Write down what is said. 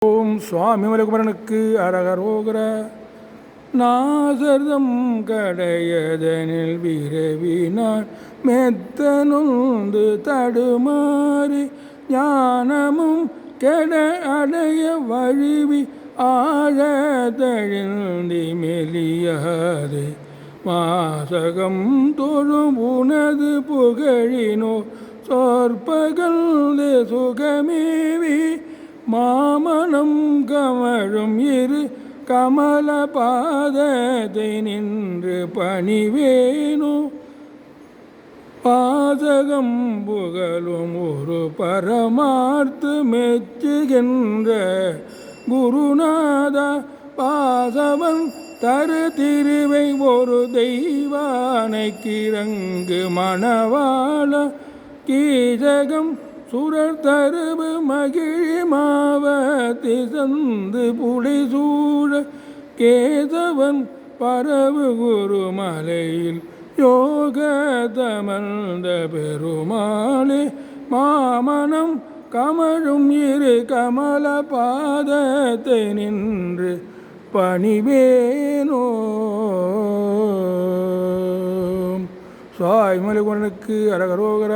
ஓம் சுவாமி மலைக்குமரனுக்கு அரகரோகர. நாசர்தம் கடையதனில் விரவினார் மெத்தனுந்து தடுமாறி ஞானமும் கெட அடைய வழுவி ஆழதழிந்தி மெலியாது மாசகம் தொழும் உனது புகழினோ சொற்பகல்ந்து சுகமேவி மாமனம் கமழும் இரு கமல பாதத்தை நின்று பணிவேனோ பாதகம் புகழும் ஒரு பரமார்த்து மெச்சுகின்ற குருநாத பாசவன் தரு திருவை ஒரு தெய்வானை கிறங்கு மணவாள கீஜகம் சுரர் தருவு மகிழி மாவதி சந்து புடைசூழ கேதவன் பரவு குரு மலையில் யோக தமர்ந்த பெருமாளே மாமனம் கமழும் இரு கமல பாதத்தை நின்று பணிவேனோ. சுவாமி மலைக்குமரனுக்கு அரகரோகர.